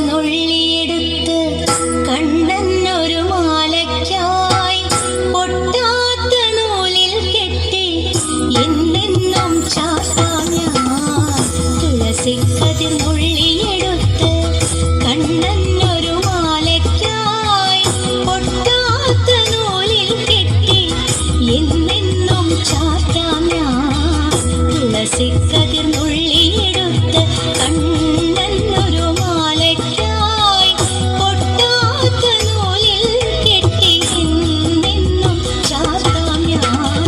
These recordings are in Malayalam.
തുളസിക്കതിർന്നുള്ളിയെടുത്ത് കണ്ണനൊരു മാലയ്ക്കായി പൊട്ടാത്ത നൂലിൽ കെട്ടി എന്നെന്നും ചാർത്താം ഞാൻ. തുളസിക്കതിർന്നുള്ളിയെടുത്ത് കണ്ണനൊരു മാലയ്ക്കായി പൊട്ടാത്ത നൂലിൽ കെട്ടി എന്നെന്നും ചാർത്താം ഞാൻ. തുളസിക്കതിർന്നുള്ളിയെടുത്ത് കണ്ണനൊരു മാലയ്ക്കായി പൊട്ടാത്ത നൂലിൽ കെട്ടി എന്നെന്നും ചാർത്താം ഞാൻ.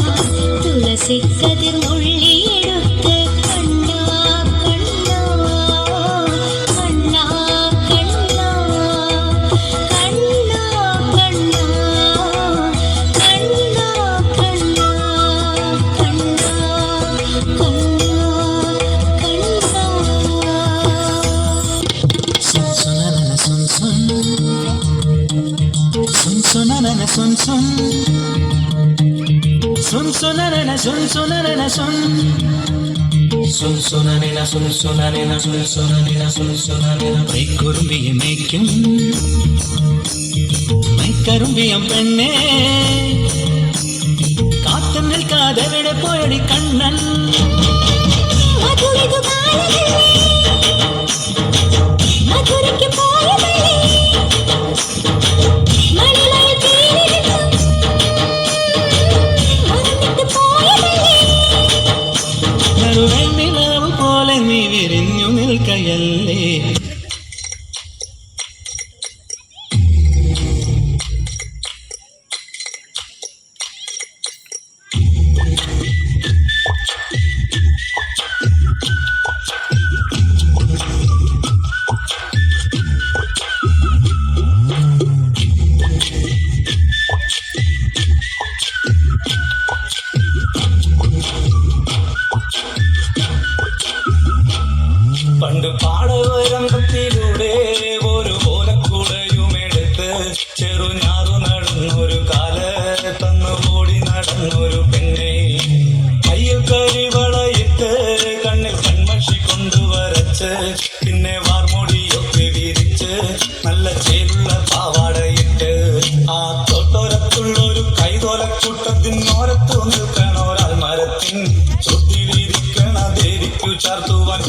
തുളസിക്കതിർന്നുള്ളിയെടുത്ത് കണ്ണാ കണ്ണാ കണ്ണാ കണ്ണാ കണ്ണാ കണ്ണാ കണ്ണാ കണ്ണാ കണ്ണാ കുറുമ്പിയെ മേയ്ക്കും മൈക്കറുമ്പിയം പെണ്ണേ കാത്തു നിൽക്കാതെവിടെ പോയടി കണ്ണൻ. നറുവെണ്ണിലാവ് പോലെ നീ വിരിഞ്ഞു നിൽക്കയല്ലേ. പണ്ട് പാടവരമ്പത്തിലൂടെ ഒരു ഓലക്കുടയുമെടുത്ത് ചെറുഞാറു നടന്നൊരു കാല തന്നു ഓടി നടന്നൊരു പെണ്ണെ. കയ്യിൽ കരിവളയിട്ട് കണ്ണിൽ കൺമഷി കൊണ്ടുവരച്ച് പിന്നെ വാർമൊടിയൊക്കെ വിരിച്ച് നല്ല ചേലുള്ള പാവാടയിട്ട് ആ തൊട്ടോരത്തുള്ളൊരു കൈതോലക്കൂട്ടത്തിനോരത്തു നിൽക്കണോരാൽ മരത്തിൻ ചുട്ടിലിരിക്കണ ദേവിക്കു ചാർത്തുവാൻ